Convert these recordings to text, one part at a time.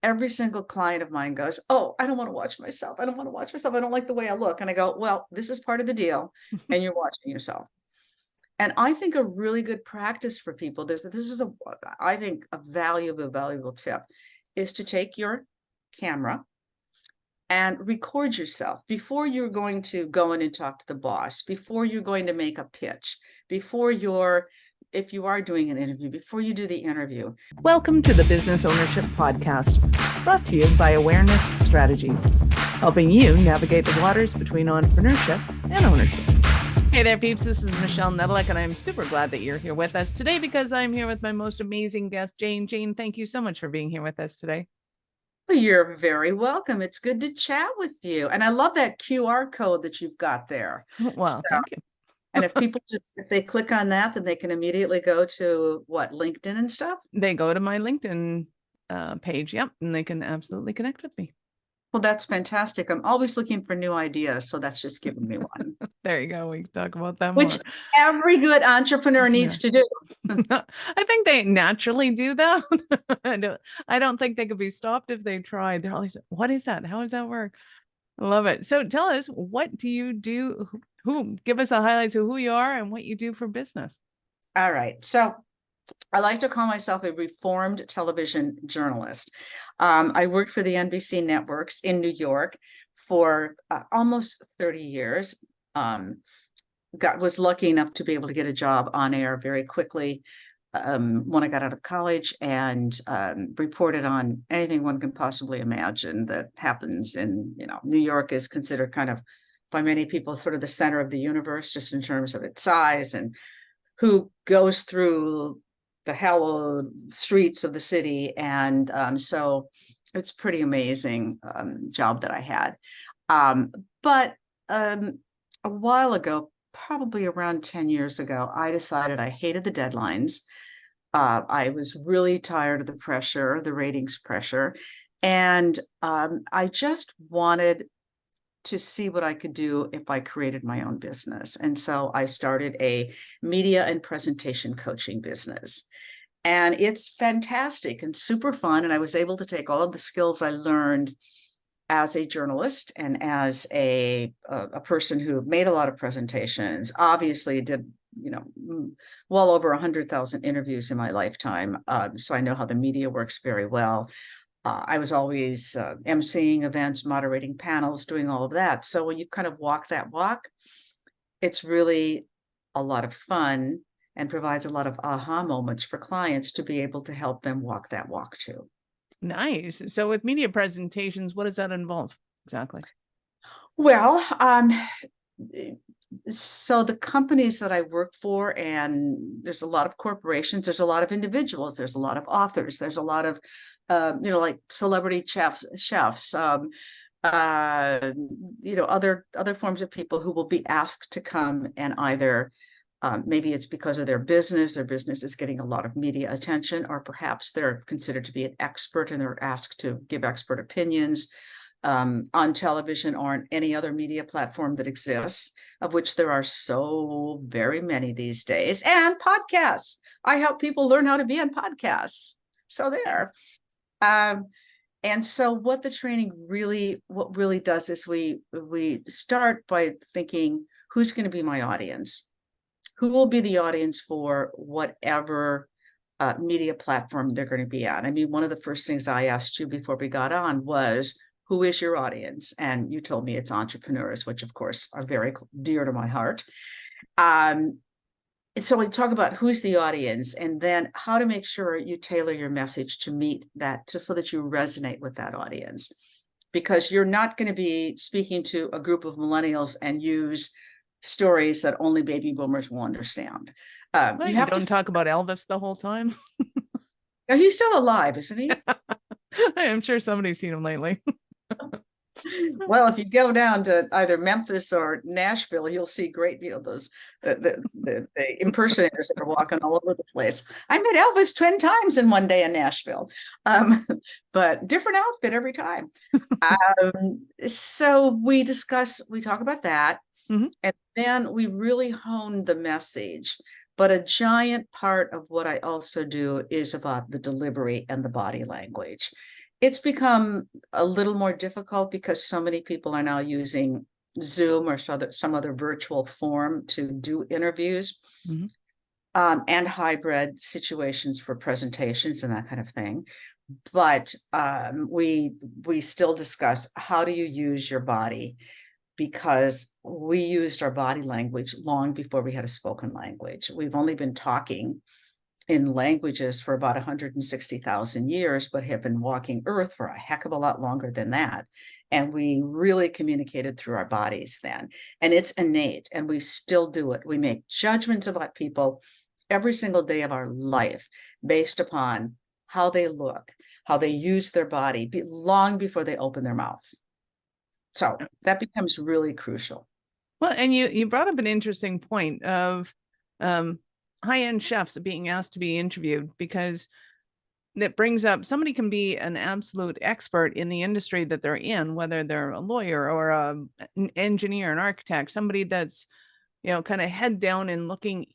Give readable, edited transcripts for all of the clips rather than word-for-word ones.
every single client of mine goes, "Oh, I don't want to watch myself. I don't want to watch myself. I don't like the way I look." And I go, "Well, this is part of the deal, and you're watching yourself." And I think a really good practice for people, this is I think a valuable tip is to take your camera and record yourself before you're going to go in and talk to the boss, before you're going to make a pitch, before if you are doing an interview, before you do the interview. Welcome to the Business Ownership Podcast, brought to you by Awareness Strategies, helping you navigate the waters between entrepreneurship and ownership. Hey there, peeps. This is Michelle Nedelec, and I'm super glad that you're here with us today because I'm here with my most amazing guest, Jane. Jane, thank you so much for being here with us today. You're very welcome. It's good to chat with you. And I love that QR code that you've got there. Well, thank you. And if people if they click on that, then they can immediately go to what, LinkedIn and stuff? They go to my LinkedIn page, yep, and they can absolutely connect with me. Well, that's fantastic. I'm always looking for new ideas, so that's just giving me one. There you go. We can talk about that Which more. Every good entrepreneur needs to do. I think they naturally do that. I don't think they could be stopped if they tried. They're always, what is that? How does that work? I love it. So tell us, what do you do? Give us the highlights of who you are and what you do for business. All right. So I like to call myself a reformed television journalist. I worked for the NBC networks in New York for almost 30 years. Was lucky enough to be able to get a job on air very quickly when I got out of college, and reported on anything one can possibly imagine that happens in, New York is considered kind of, by many people, sort of the center of the universe, just in terms of its size and who goes through the hallowed streets of the city. And so it's pretty amazing job that I had. But a while ago, probably around 10 years ago, I decided I hated the deadlines. I was really tired of the pressure, the ratings pressure. And I just wanted to see what I could do if I created my own business. And so I started a media and presentation coaching business. And it's fantastic and super fun. And I was able to take all of the skills I learned as a journalist and as a person who made a lot of presentations, obviously did, well over 100,000 interviews in my lifetime. So I know how the media works very well. I was always emceeing events, moderating panels, doing all of that. So when you kind of walk that walk, it's really a lot of fun and provides a lot of aha moments for clients to be able to help them walk that walk too. Nice. So with media presentations, what does that involve exactly? Well, so the companies that I work for, and there's a lot of corporations, there's a lot of individuals, there's a lot of authors, there's a lot of, like celebrity chefs, other forms of people who will be asked to come and either maybe it's because of their business is getting a lot of media attention, or perhaps they're considered to be an expert and they're asked to give expert opinions on television or on any other media platform that exists, of which there are so very many these days, and podcasts. I help people learn how to be on podcasts. So there. And so what the training really does is we start by thinking, who's going to be my audience? Who will be the audience for whatever media platform they're going to be on? I mean, one of the first things I asked you before we got on was, who is your audience? And you told me it's entrepreneurs, which of course are very dear to my heart. And so we talk about who's the audience, and then how to make sure you tailor your message to meet that, just so that you resonate with that audience. Because you're not going to be speaking to a group of millennials and use stories that only baby boomers will understand. You have to talk about Elvis the whole time. Now, he's still alive, isn't he? I'm sure somebody's seen him lately. Well, if you go down to either Memphis or Nashville, you'll see great, those the impersonators that are walking all over the place. I met Elvis 10 times in one day in Nashville, but different outfit every time. So we talk about that, and then we really hone the message. But a giant part of what I also do is about the delivery and the body language. It's become a little more difficult because so many people are now using Zoom or some other virtual form to do interviews, Mhm. and hybrid situations for presentations and that kind of thing. But we still discuss, how do you use your body? Because we used our body language long before we had a spoken language. We've only been talking in languages for about 160,000 years, but have been walking Earth for a heck of a lot longer than that. And we really communicated through our bodies then. And it's innate, and we still do it. We make judgments about people every single day of our life based upon how they look, how they use their body, long before they open their mouth. So that becomes really crucial. Well, and you brought up an interesting point of high-end chefs being asked to be interviewed, because that brings up, somebody can be an absolute expert in the industry that they're in, whether they're a lawyer or an engineer, an architect, somebody that's, kind of head down and looking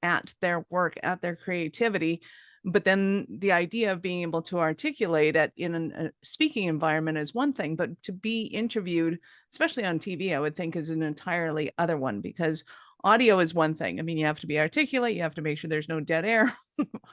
at their work, at their creativity. But then the idea of being able to articulate it in a speaking environment is one thing, but to be interviewed, especially on TV, I would think is an entirely other one, because audio is one thing. I mean, you have to be articulate, you have to make sure there's no dead air,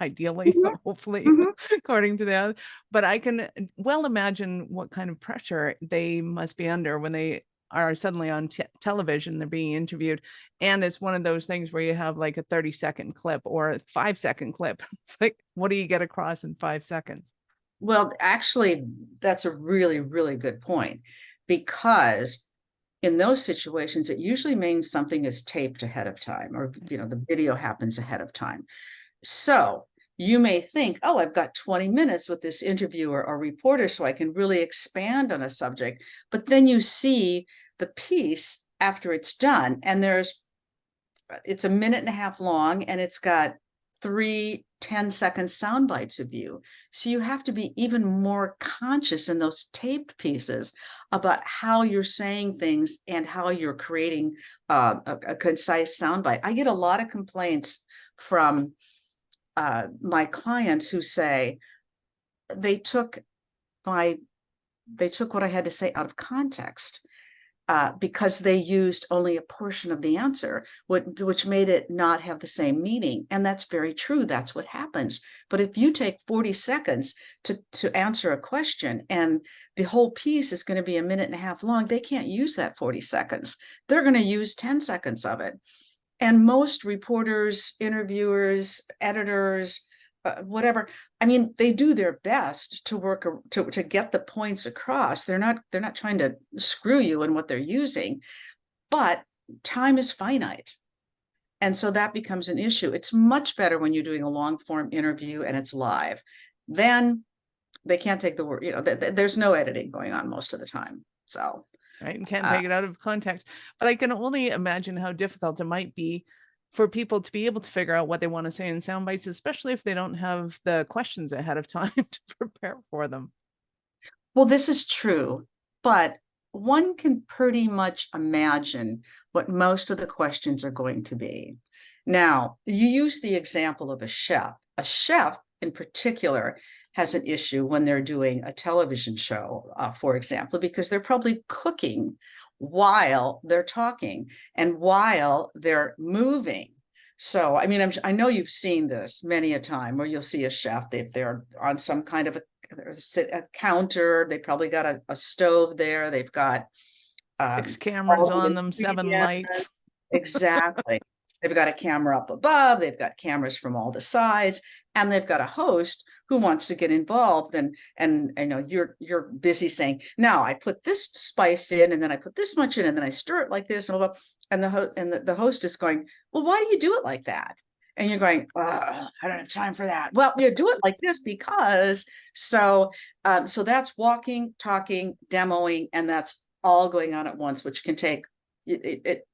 ideally, Mhm, hopefully, mhm. according to that. But I can well imagine what kind of pressure they must be under when they are suddenly on television, they're being interviewed, and it's one of those things where you have like a 30-second clip or a 5-second clip. It's like, what do you get across in 5 seconds? Well, actually, that's a really, really good point, because in those situations, it usually means something is taped ahead of time, or the video happens ahead of time. So you may think, oh, I've got 20 minutes with this interviewer or reporter, so I can really expand on a subject. But then you see the piece after it's done, and it's a minute and a half long, and it's got 3 10-second sound bites of you. So you have to be even more conscious in those taped pieces about how you're saying things and how you're creating a concise sound bite. I get a lot of complaints from my clients who say they took my they took what I had to say out of context, because they used only a portion of the answer, which made it not have the same meaning. And that's very true. That's what happens. But if you take 40 seconds to answer a question, and the whole piece is going to be a minute and a half long, they can't use that 40 seconds. They're going to use 10 seconds of it. And most reporters, interviewers, editors, whatever, I mean, they do their best to work to get the points across. They're not trying to screw you in what they're using, but time is finite. And so that becomes an issue. It's much better when you're doing a long form interview and it's live. Then they can't take the word, there's no editing going on most of the time. So Right? And can't uh, take it out of context. But I can only imagine how difficult it might be for people to be able to figure out what they want to say in sound bites, especially if they don't have the questions ahead of time to prepare for them. well, this is true, but one can pretty much imagine what most of the questions are going to be. Now, you use the example of a chef. A chef, in particular, has an issue when they're doing a television show, for example, because they're probably cooking while they're talking and while they're moving. So, I mean, I know you've seen this many a time where you'll see a chef, they're on some kind of a counter. They probably got a stove there. They've got 6 cameras all the on them, 7 ingredients. lights. Exactly. They've got a camera up above. They've got cameras from all the sides, and they've got a host who wants to get involved. And you're busy saying, now I put this spice in, and then I put this much in, and then I stir it like this, and blah, blah. And the host is going, well, why do you do it like that? And you're going, I don't have time for that. Well, you do it like this because so that's walking, talking, demoing, and that's all going on at once, which can take it.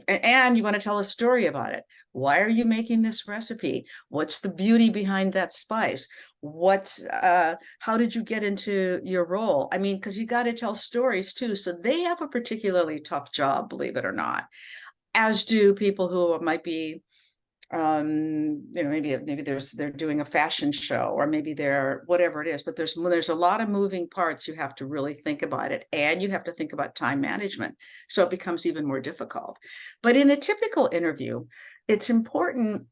And you want to tell a story about it. Why are you making this recipe? What's the beauty behind that spice? How did you get into your role? I mean, because you got to tell stories too. So they have a particularly tough job, believe it or not, as do people who might be maybe they're doing a fashion show, or maybe they're whatever it is, but there's a lot of moving parts. You have to really think about it, and you have to think about time management, so it becomes even more difficult. But in a typical interview, it's important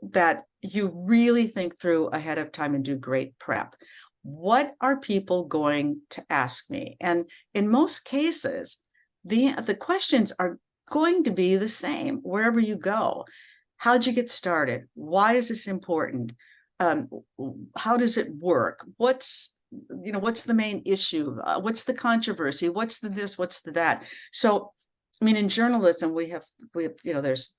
that you really think through ahead of time and do great prep. What are people going to ask me? And in most cases, the questions are going to be the same wherever you go. How'd you get started? Why is this important? How does it work? What's the main issue? What's the controversy? What's the this? What's the that? So, I mean, in journalism, we have there's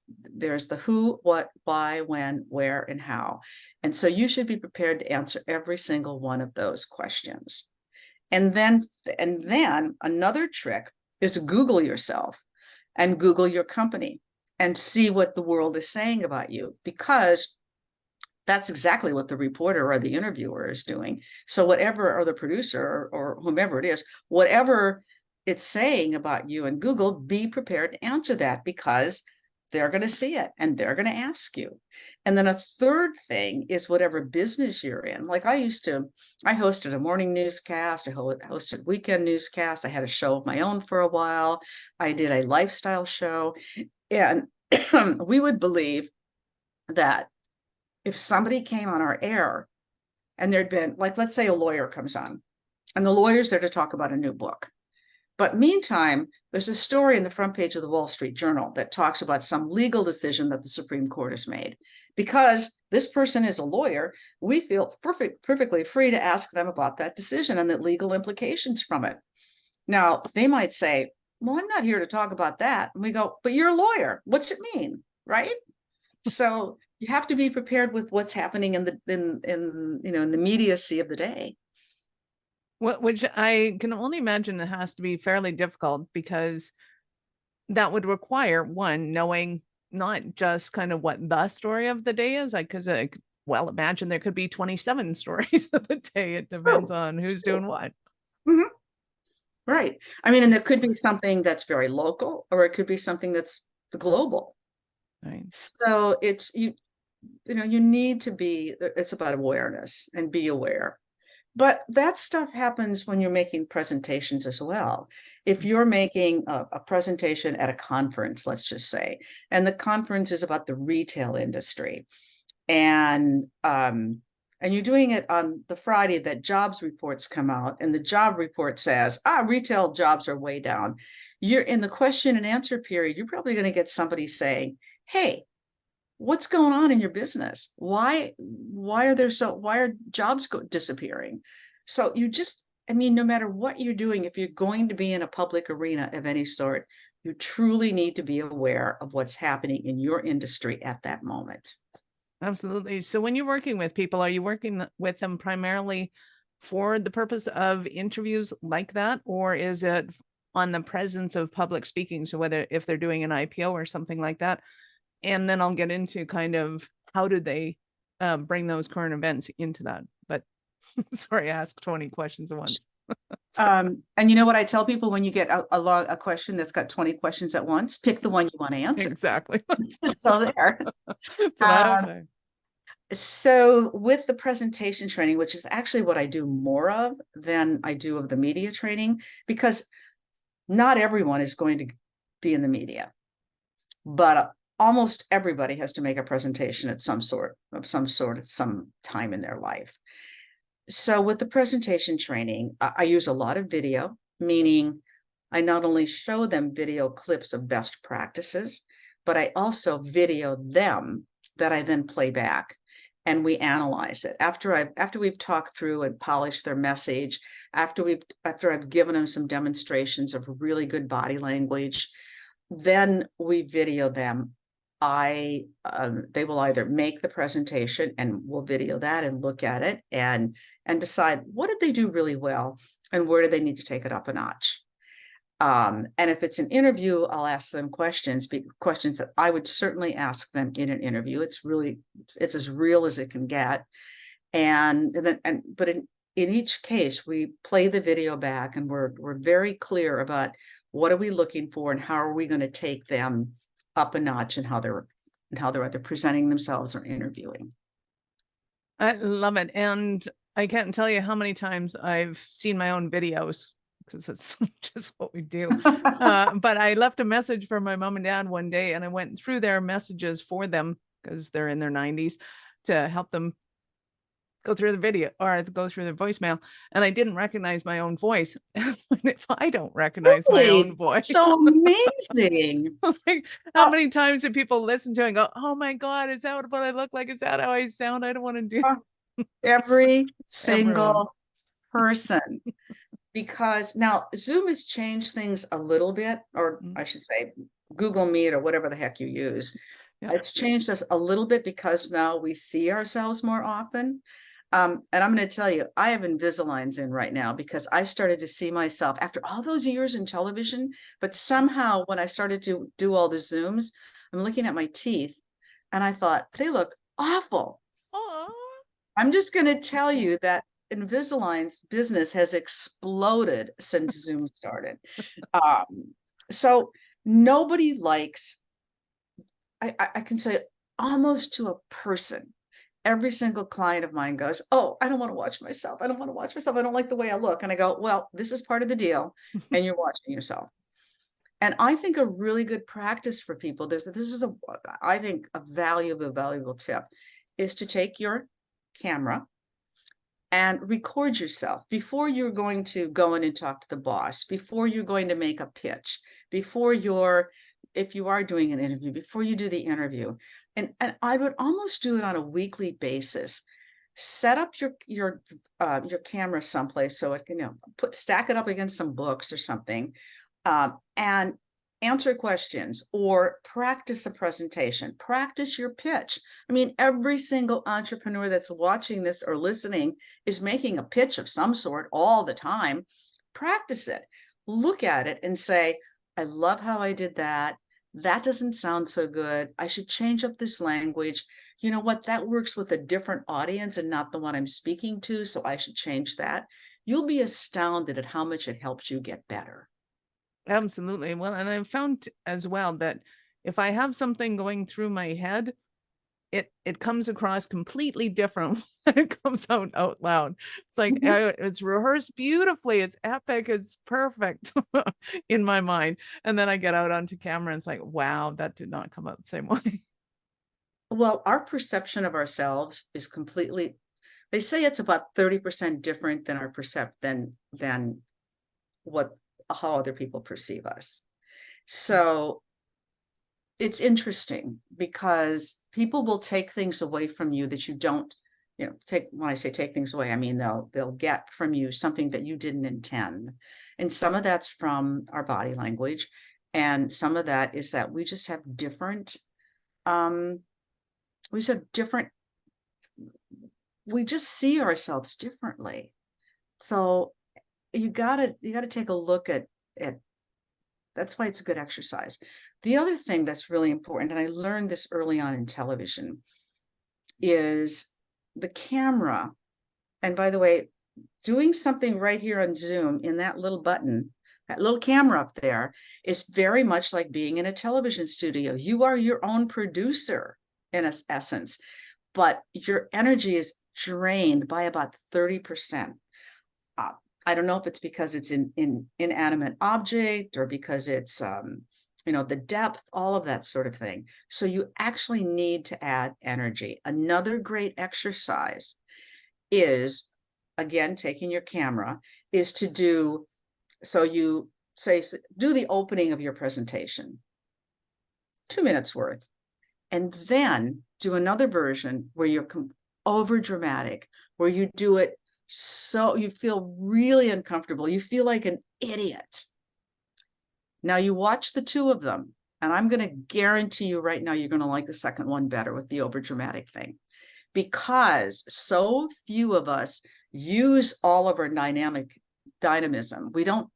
the who, what, why, when, where, and how. And so you should be prepared to answer every single one of those questions. And then another trick is Google yourself and Google your company and see what the world is saying about you, because that's exactly what the reporter or the interviewer is doing. So whatever, or the producer or whomever it is, whatever it's saying about you in Google, be prepared to answer that, because they're going to see it and they're going to ask you. And then a third thing is whatever business you're in. Like I hosted a morning newscast, I hosted weekend newscasts, I had a show of my own for a while, I did a lifestyle show, and we would believe that if somebody came on our air and there'd been, like, let's say a lawyer comes on, and the lawyer's there to talk about a new book. But meantime, there's a story in the front page of the Wall Street Journal that talks about some legal decision that the Supreme Court has made. Because this person is a lawyer, we feel perfectly free to ask them about that decision and the legal implications from it. Now, they might say, well, I'm not here to talk about that. And we go, but you're a lawyer. What's it mean? Right? So you have to be prepared with what's happening in the immediacy of the day. Which I can only imagine it has to be fairly difficult, because that would require one, knowing not just kind of what the story of the day is, like, because imagine there could be 27 stories of the day. It depends on who's doing what. Mm-hmm. Right. I mean, and there could be something that's very local, or it could be something that's global. Right. So it's you need to be, it's about awareness and be aware. But that stuff happens when you're making presentations as well. If you're making a presentation at a conference, let's just say, and the conference is about the retail industry, and you're doing it on the Friday that jobs reports come out, and the job report says, retail jobs are way down. You're in the question and answer period, you're probably going to get somebody saying, hey, what's going on in your business? Why are jobs disappearing? So no matter what you're doing, if you're going to be in a public arena of any sort, you truly need to be aware of what's happening in your industry at that moment. Absolutely. So when you're working with people, are you working with them primarily for the purpose of interviews like that, or is it on the presence of public speaking? So if they're doing an IPO or something like that, and then I'll get into kind of how do they bring those current events into that. But sorry, I asked 20 questions at once. And you know what I tell people when you get a question that's got 20 questions at once, pick the one you want to answer. Exactly. So there. So with the presentation training, which is actually what I do more of than I do of the media training, because not everyone is going to be in the media, but almost everybody has to make a presentation at some sort at some time in their life. So with the presentation training, I use a lot of video, meaning I not only show them video clips of best practices, but I also video them that I then play back, and we analyze it after we've talked through and polished their message, after I've given them some demonstrations of really good body language, then we video them. They will either make the presentation and we'll video that and look at it and decide what did they do really well and where do they need to take it up a notch. And if it's an interview, I'll ask them questions that I would certainly ask them in an interview. It's as real as it can get. But in each case, we play the video back and we're very clear about what are we looking for and how are we going to take them up a notch and how they're and how they're either presenting themselves or interviewing. I love it. And I can't tell you how many times I've seen my own videos because it's just what we do. But I left a message for my mom and dad one day, and I went through their messages for them because they're in their 90s to help them go through the video or go through the voicemail. And I didn't recognize my own voice. If I don't recognize my own Really? voice, So amazing. like, how many times do people listen to it and go, oh my God, is that what I look like? Is that how I sound? I don't want to do Every everyone. single person. Because now Zoom has changed things a little bit, or Mm, I should say Google Meet or whatever the heck you use. yeah. It's changed us a little bit because now we see ourselves more often. And I'm going to tell you, I have Invisaligns in right now because I started to see myself after all those years in television. But somehow when I started to do all the Zooms, I'm looking at my teeth and I thought, they look awful. Aw. I'm just going to tell you that Invisalign's business has exploded since Zoom started. So nobody likes, I can say almost to a person, every single client of mine goes, oh, I don't want to watch myself. I don't want to watch myself. I don't like the way I look. And I go, well, this is part of the deal. And you're watching yourself. And I think a really good practice for people, this is I think a valuable tip is to take your camera and record yourself before you're going to go in and talk to the boss, before you're going to make a pitch, if you are doing an interview, before you do the interview. And I would almost do it on a weekly basis. Set up your camera someplace so it can, stack it up against some books or something, and answer questions or practice a presentation, practice your pitch. I mean, every single entrepreneur that's watching this or listening is making a pitch of some sort all the time. Practice it, look at it and say, I love how I did that. That doesn't sound so good. I should change up this language. You know what? That works with a different audience and not the one I'm speaking to. So I should change that. You'll be astounded at how much it helps you get better. Absolutely. Well, and I've found as well that if I have something going through my head, it comes across completely different when it comes out loud. It's like it's rehearsed beautifully, it's epic, it's perfect in my mind. And then I get out onto camera and it's like, wow, that did not come out the same way. Well, our perception of ourselves is completely, they say it's about 30% different than than how other people perceive us. So it's interesting because people will take things away from you that you don't, take. When I say take things away, I mean they'll get from you something that you didn't intend. And some of that's from our body language, and some of that is that we just have different we just have different we just see ourselves differently. So you gotta take a look at that's why it's a good exercise. The other thing that's really important, and I learned this early on in television, is the camera. And by the way, doing something right here on Zoom in that little button, that little camera up there, is very much like being in a television studio. You are your own producer in essence, but your energy is drained by about 30%. I don't know if it's because it's in inanimate object or because it's the depth, all of that sort of thing. So you actually need to add energy. Another great exercise is, again, taking your camera, is to do, so you do the opening of your presentation, 2 minutes worth, and then do another version where you're over dramatic, where you do it so you feel really uncomfortable. You feel like an idiot. Now you watch the two of them, and I'm going to guarantee you right now, you're going to like the second one better with the over dramatic thing, because so few of us use all of our dynamism. We don't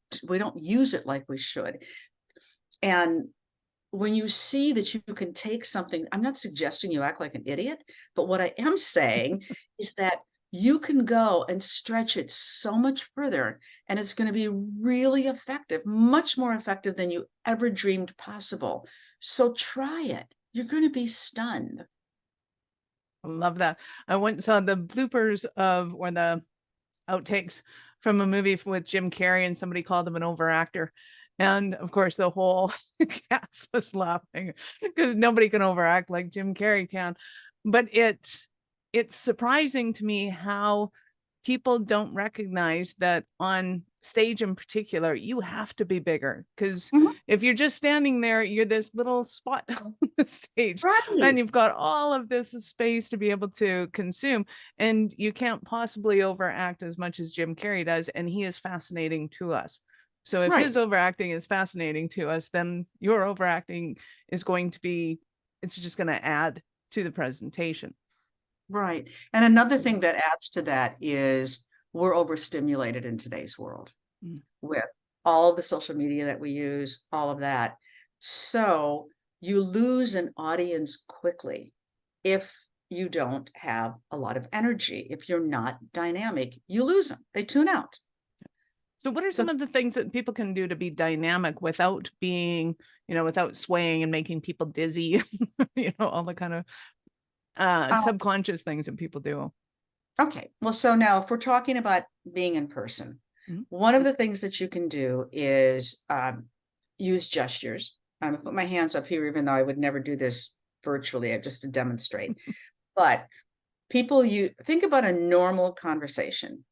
use it like we should. And when you see that you can take something, I'm not suggesting you act like an idiot, but what I am saying is that you can go and stretch it so much further, and it's going to be really effective, much more effective than you ever dreamed possible. So try it. you're going to be stunned. I love that. I went and saw the bloopers or the outtakes from a movie with Jim Carrey, and somebody called him an overactor. And of course, the whole cast was laughing because nobody can overact like Jim Carrey can. But it's surprising to me how people don't recognize that on stage in particular, you have to be bigger, because if you're just standing there, you're this little spot on the stage, and you've got all of this space to be able to consume, and you can't possibly overact as much as Jim Carrey does, and he is fascinating to us. So if his overacting is fascinating to us, then your overacting is going to be, it's just going to add to the presentation. Right. And another thing that adds to that is we're overstimulated in today's world with all of the social media that we use, all of that. So you lose an audience quickly if you don't have a lot of energy. If you're not dynamic, you lose them. They tune out. So what are some of the things that people can do to be dynamic without being, without swaying and making people dizzy, all the kind of subconscious things that people do? Okay. Well, so now if we're talking about being in person, one of the things that you can do is use gestures. I'm going to put my hands up here, even though I would never do this virtually, just to demonstrate. But you think about a normal conversation.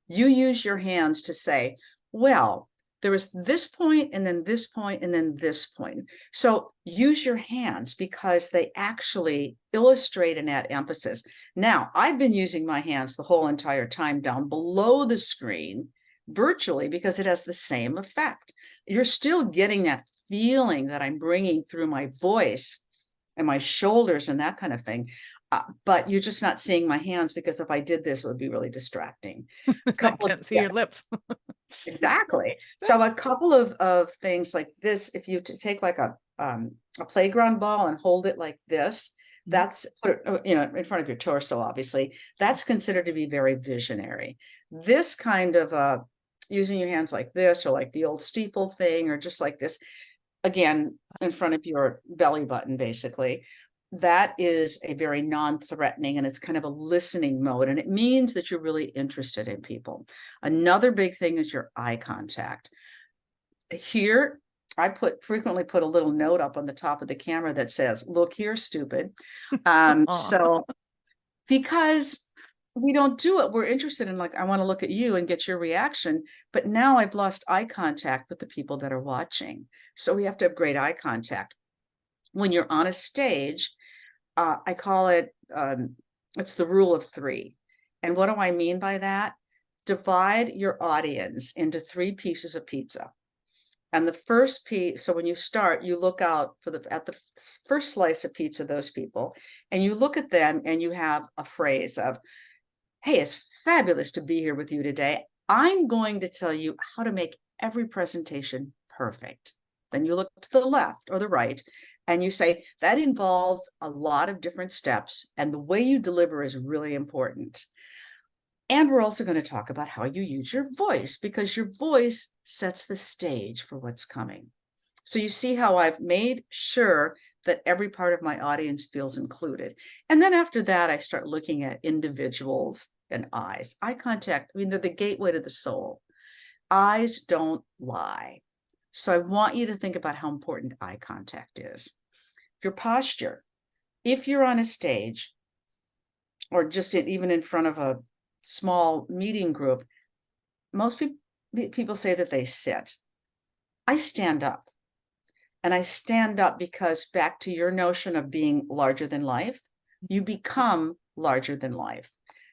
You use your hands to say, well, there was this point, and then this point, and then this point. So use your hands because they actually illustrate and add emphasis. Now, I've been using my hands the whole entire time down below the screen virtually because it has the same effect. You're still getting that feeling that I'm bringing through my voice and my shoulders and that kind of thing. But you're just not seeing my hands, because if I did this, it would be really distracting. I can't see your lips. Exactly. So a couple of things like this, if you take like a playground ball and hold it like this, that's in front of your torso, obviously, that's considered to be very visionary. This kind of using your hands like this, or like the old steeple thing, or just like this, again, in front of your belly button, basically, that is a very non-threatening, and it's kind of a listening mode, and it means that you're really interested in people. Another big thing is your eye contact. Here, I frequently put a little note up on the top of the camera that says, "Look here, stupid." So because we don't do it, we're interested in, like, I want to look at you and get your reaction, but now I've lost eye contact with the people that are watching. So we have to have great eye contact. When you're on a stage, I call it, it's the rule of 3. And what do I mean by that? Divide your audience into 3 pieces of pizza. And the first piece, so when you start, you look out at the first slice of pizza, those people, and you look at them and you have a phrase of, "Hey, it's fabulous to be here with you today. I'm going to tell you how to make every presentation perfect." Then you look to the left or the right, and you say, "That involves a lot of different steps, and the way you deliver is really important." And we're also going to talk about how you use your voice, because your voice sets the stage for what's coming. So you see how I've made sure that every part of my audience feels included. And then after that, I start looking at individuals and eyes. Eye contact, I mean, they're the gateway to the soul. Eyes don't lie. So I want you to think about how important eye contact is. Your posture, if you're on a stage, or just even in front of a small meeting group, most people say that they sit. I stand up. And I stand up because, back to your notion of being larger than life, you become larger than life.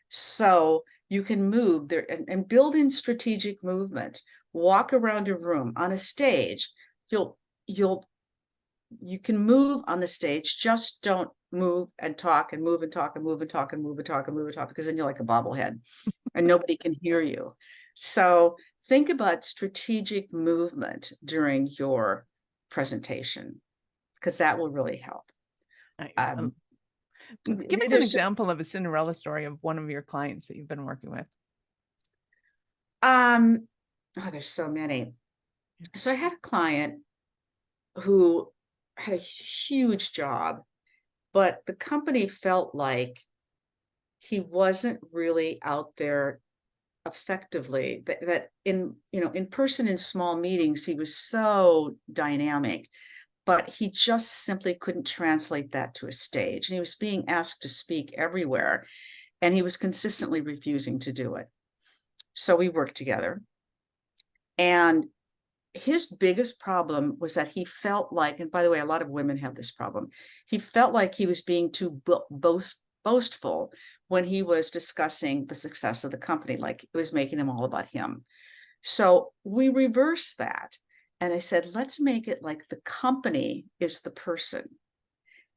So you can move there and build in strategic movement. Walk around a room. On a stage, you can move on the stage. Just don't move and talk and move and talk and move and talk and move and talk and move and talk, because then you're like a bobblehead and nobody can hear you. So think about strategic movement during your presentation, because that will really help. Give us an example of a Cinderella story of one of your clients that you've been working with. There's so many. So I had a client who had a huge job, but the company felt like he wasn't really out there effectively, that in, in person, in small meetings, he was so dynamic, but he just simply couldn't translate that to a stage. And he was being asked to speak everywhere, and he was consistently refusing to do it. So we worked together. And his biggest problem was that he felt like, and by the way, a lot of women have this problem, he felt like he was being too boastful when he was discussing the success of the company, like it was making him all about him. So we reversed that. And I said, let's make it like the company is the person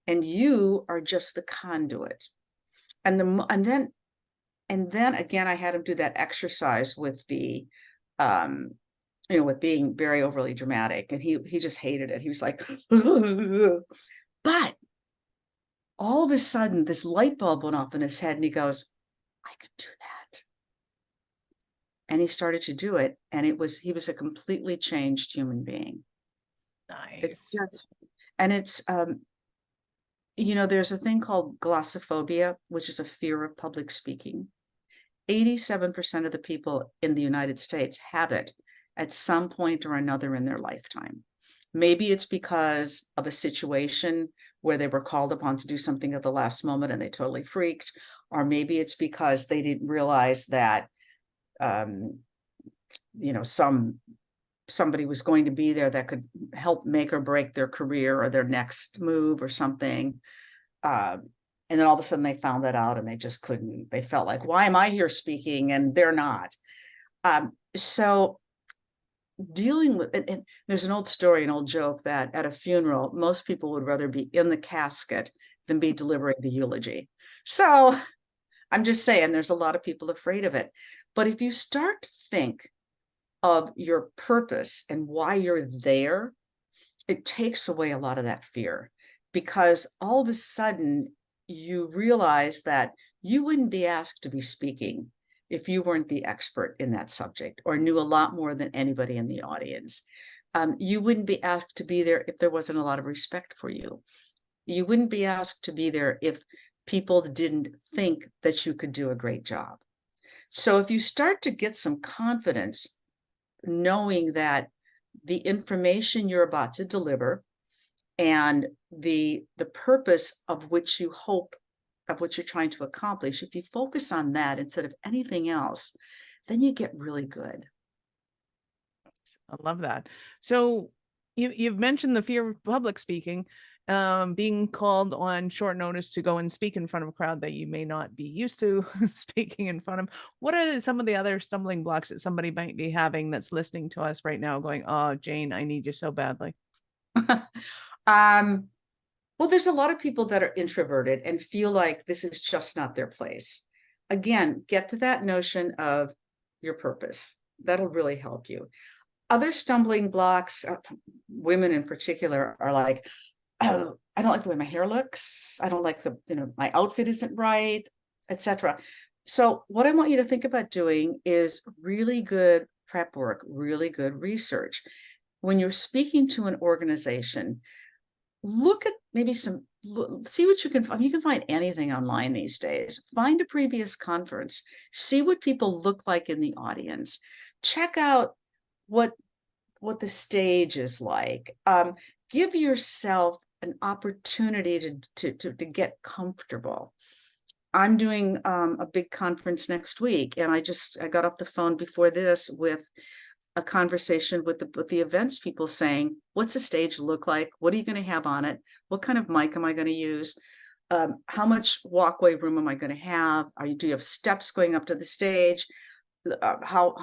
and you are just the conduit. And then again, I had him do that exercise with the um with being very overly dramatic, and he just hated it. He was like, but all of a sudden this light bulb went off in his head and he goes, I can do that. And he started to do it, and he was a completely changed human being. It's Nice. just, and it's there's a thing called glossophobia, which is a fear of public speaking. 87% of the people in the United States have it at some point or another in their lifetime. Maybe it's because of a situation where they were called upon to do something at the last moment and they totally freaked, or maybe it's because they didn't realize that um, somebody was going to be there that could help make or break their career or their next move or something. And then all of a sudden they found that out and they just couldn't. They felt like, why am I here speaking? And they're not. So dealing with, and there's an old story, an old joke, that at a funeral, most people would rather be in the casket than be delivering the eulogy. So I'm just saying there's a lot of people afraid of it. But if you start to think of your purpose and why you're there, it takes away a lot of that fear, because all of a sudden you realize that you wouldn't be asked to be speaking if you weren't the expert in that subject or knew a lot more than anybody in the audience. You wouldn't be asked to be there if there wasn't a lot of respect for you. You wouldn't be asked to be there if people didn't think that you could do a great job. So if you start to get some confidence, knowing that the information you're about to deliver and the purpose of which you hope, of what you're trying to accomplish, if you focus on that instead of anything else, then you get really good. I love that. So you've mentioned the fear of public speaking, being called on short notice to go and speak in front of a crowd that you may not be used to speaking in front of. What are some of the other stumbling blocks that somebody might be having that's listening to us right now going, oh, Jane, I need you so badly? Well, there's a lot of people that are introverted and feel like this is just not their place. Again, get to that notion of your purpose. That'll really help you. Other stumbling blocks, women in particular, are like, oh, I don't like the way my hair looks. I don't like my outfit isn't right, etc. So what I want you to think about doing is really good prep work, really good research. When you're speaking to an organization, look at maybe see what you can find. You can find anything online these days. Find a previous conference, see what people look like in the audience, check out what the stage is like. Give yourself an opportunity to get comfortable. I'm doing a big conference next week, and I got off the phone before this with a conversation with the events people saying, what's the stage look like? What are you going to have on it? What kind of mic am I going to use? How much walkway room am I going to have? Do you have steps going up to the stage? How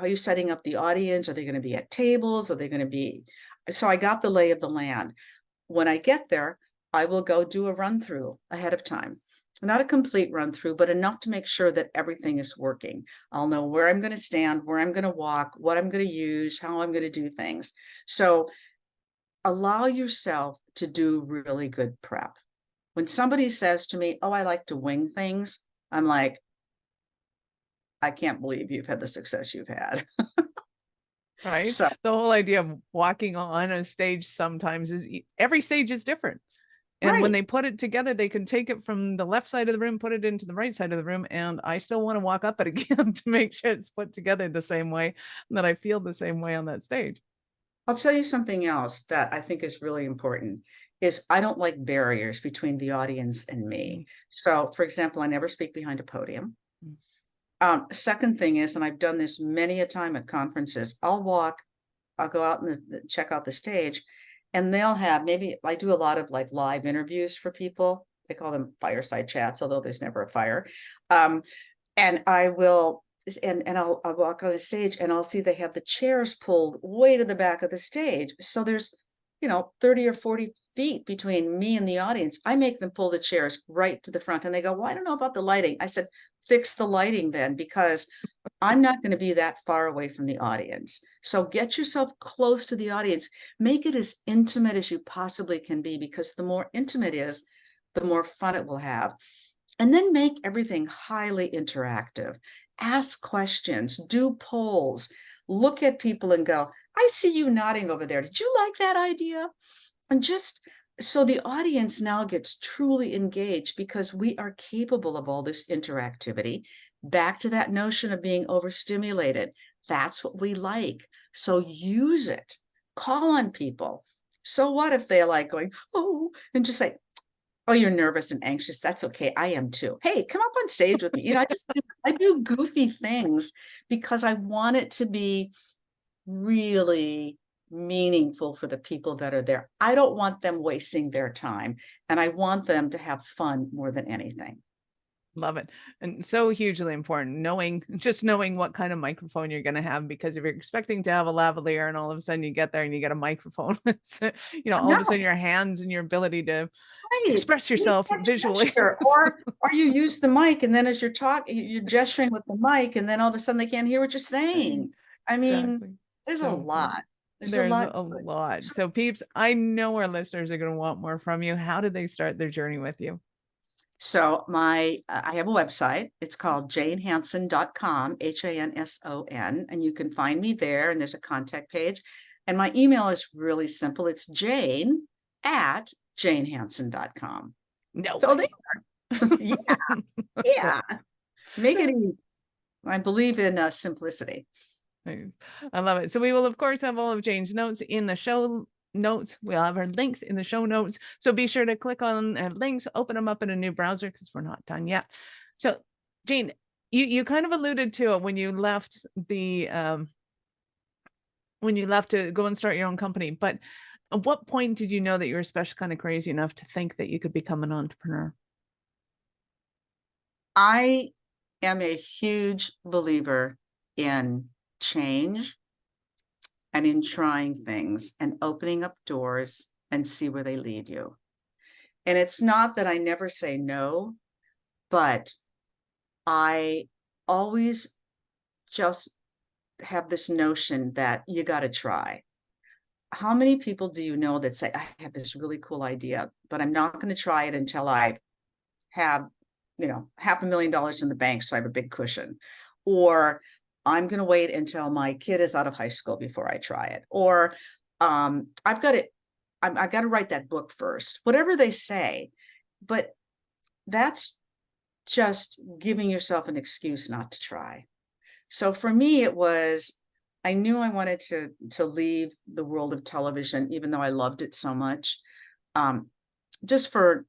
you setting up the audience? Are they going to be at tables? Are they going to be? So I got the lay of the land. When I get there, I will go do a run through ahead of time. Not a complete run through, but enough to make sure that everything is working. I'll know where I'm going to stand, where I'm going to walk, what I'm going to use, how I'm going to do things. So allow yourself to do really good prep. When somebody says to me, oh, I like to wing things, I'm like, I can't believe you've had the success you've had. Right. So The whole idea of walking on a stage sometimes is every stage is different. And when Right. they put it together, they can take it from the left side of the room, put it into the right side of the room. And I still want to walk up it again to make sure it's put together the same way and that I feel the same way on that stage. I'll tell you something else that I think is really important is I don't like barriers between the audience and me. So, for example, I never speak behind a podium. Second thing is, and I've done this many a time at conferences, I'll go out and check out the stage, and they'll have maybe I do a lot of like live interviews for people. They call them fireside chats, although there's never a fire. Um, and I will and I'll walk on the stage and I'll see they have the chairs pulled way to the back of the stage. So there's, 30 or 40 feet between me and the audience. I make them pull the chairs right to the front and they go, well, I don't know about the lighting. I said, fix the lighting then, because I'm not going to be that far away from the audience. So get yourself close to the audience. Make it as intimate as you possibly can be, because the more intimate it is, the more fun it will have. And then make everything highly interactive. Ask questions, do polls, look at people and go, I see you nodding over there. Did you like that idea? And just so the audience now gets truly engaged, because we are capable of all this interactivity. Back to that notion of being overstimulated. That's what we like. So use it. Call on people. So what if they're like going, oh, and just say, oh, you're nervous and anxious. That's okay. I am too. Hey, come up on stage with me. I do goofy things because I want it to be really meaningful for the people that are there. I don't want them wasting their time, and I want them to have fun more than anything. Love it. And so hugely important, just knowing what kind of microphone you're going to have, because if you're expecting to have a lavalier and all of a sudden you get there and you get a microphone, it's, all of a sudden No, your hands and your ability to right. express You yourself can't visually. gesture, or you use the mic, and then as you're talking, you're gesturing with the mic, and then all of a sudden they can't hear what you're saying. I mean, Exactly. there's a So lot. There's a there's lot a to it. lot. So So peeps, I know our listeners are going to want more from you. How did they start their journey with you? So I have a website. It's called janehanson.com, Hanson, and you can find me there, and there's a contact page. And my email is really simple. It's jane@janehanson.com. No So way. there, yeah, So yeah. Make it easy. I believe in simplicity. I love it. So we will, of course, have all of Jane's notes in the show notes. We'll have her links in the show notes. So be sure to click on links, open them up in a new browser, because we're not done yet. So Jane, you kind of alluded to it when you left to go and start your own company. But at what point did you know that you were special kind of crazy enough to think that you could become an entrepreneur? I am a huge believer in change and in trying things and opening up doors and see where they lead you. And it's not that I never say no, but I always just have this notion that you got to try. How many people do you know that say, I have this really cool idea, but I'm not going to try it until I have, $500,000 in the bank so I have a big cushion? Or I'm going to wait until my kid is out of high school before I try it. Or I've got it. I've got to write that book first, whatever they say. But that's just giving yourself an excuse not to try. So for me, it was, I knew I wanted to leave the world of television, even though I loved it so much. Um, just for,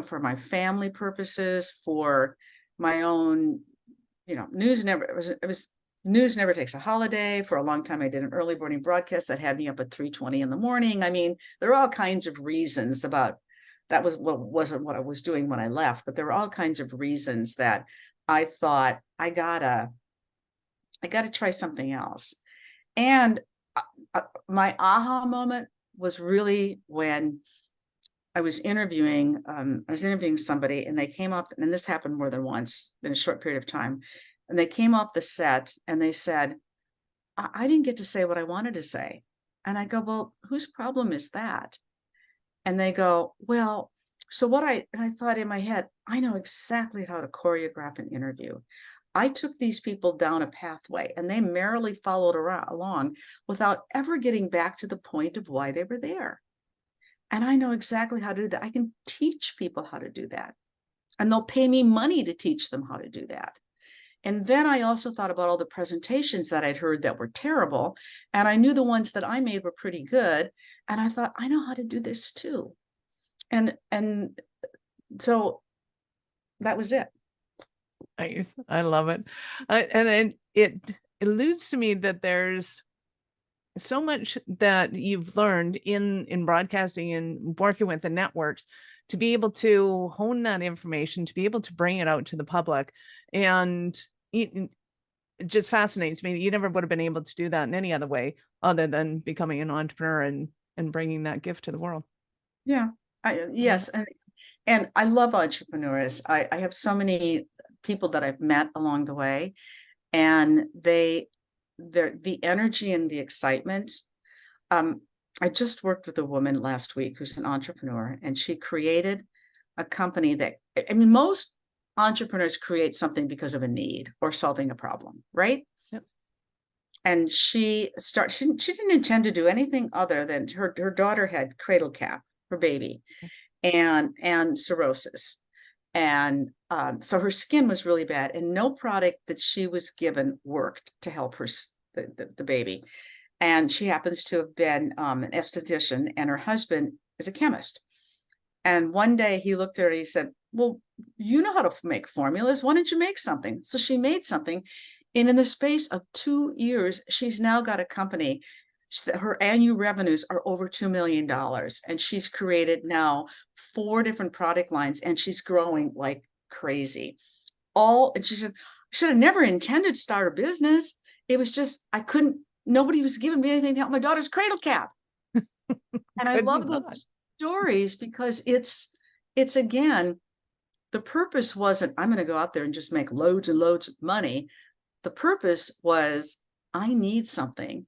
for my family purposes, for my own, news never takes a holiday. For a long time, I did an early morning broadcast that had me up at 3:20 in the morning. I mean, there are all kinds of reasons about that wasn't what I was doing when I left, but there were all kinds of reasons that I thought I gotta try something else. And my aha moment was really when I was interviewing somebody, and they came up, and this happened more than once in a short period of time. And they came off the set and they said, I didn't get to say what I wanted to say. And I go, well, whose problem is that? And they go, well, so and I thought in my head, I know exactly how to choreograph an interview. I took these people down a pathway and they merrily followed along without ever getting back to the point of why they were there. And I know exactly how to do that. I can teach people how to do that. And they'll pay me money to teach them how to do that. And then I also thought about all the presentations that I'd heard that were terrible. And I knew the ones that I made were pretty good. And I thought, I know how to do this too. And so that was it. Nice. I love it. And it alludes to me that there's so much that you've learned in broadcasting and working with the networks to be able to hone that information, to be able to bring it out to the public. And it just fascinates me that you never would have been able to do that in any other way other than becoming an entrepreneur and bringing that gift to the world. Yeah. Yes. And I love entrepreneurs. I have so many people that I've met along the way, and the energy and the excitement. I just worked with a woman last week who's an entrepreneur, and she created a company that, I mean, most entrepreneurs create something because of a need or solving a problem, right? Yep. And she didn't intend to do anything other than her daughter had cradle cap, her baby, and cirrhosis. And so her skin was really bad, and no product that she was given worked to help her, the baby. And she happens to have been an esthetician, and her husband is a chemist. And one day he looked at her and he said, well, you know how to make formulas. Why don't you make something? So she made something. And in the space of 2 years, she's now got a company. Her annual revenues are over $2 million. And she's created now 4 different product lines, and she's growing like crazy. And she said, I should have never intended to start a business. It was just, nobody was giving me anything to help my daughter's cradle cap. And I love those stories because it's again, the purpose wasn't, I'm going to go out there and just make loads and loads of money. The purpose was, I need something,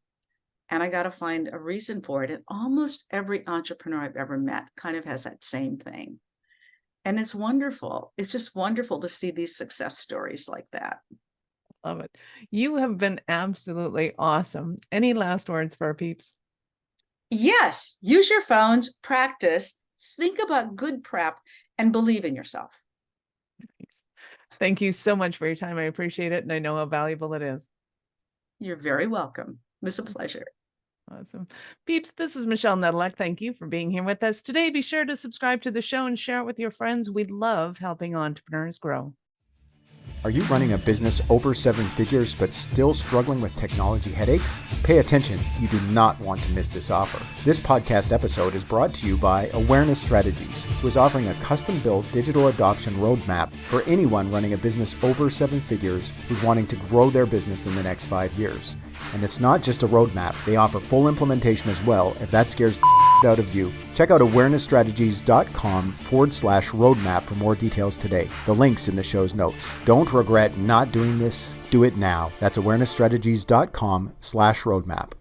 and I got to find a reason for it. And almost every entrepreneur I've ever met kind of has that same thing. And it's wonderful. It's just wonderful to see these success stories like that. Love it. You have been absolutely awesome. Any last words for our peeps? Yes. Use your phones, practice, think about good prep, and believe in yourself. Thanks. Thank you so much for your time. I appreciate it. And I know how valuable it is. You're very welcome. It was a pleasure. Awesome. Peeps, this is Michelle Nedelec. Thank you for being here with us today. Be sure to subscribe to the show and share it with your friends. We love helping entrepreneurs grow. Are you running a business over 7 figures but still struggling with technology headaches? Pay attention. You do not want to miss this offer. This podcast episode is brought to you by Awareness Strategies, who is offering a custom-built digital adoption roadmap for anyone running a business over 7 figures who's wanting to grow their business in the next 5 years. And it's not just a roadmap. They offer full implementation as well, if that scares the out of you. Check out awarenessstrategies.com/roadmap for more details today. The link's in the show's notes. Don't regret not doing this. Do it now. That's awarenessstrategies.com/roadmap.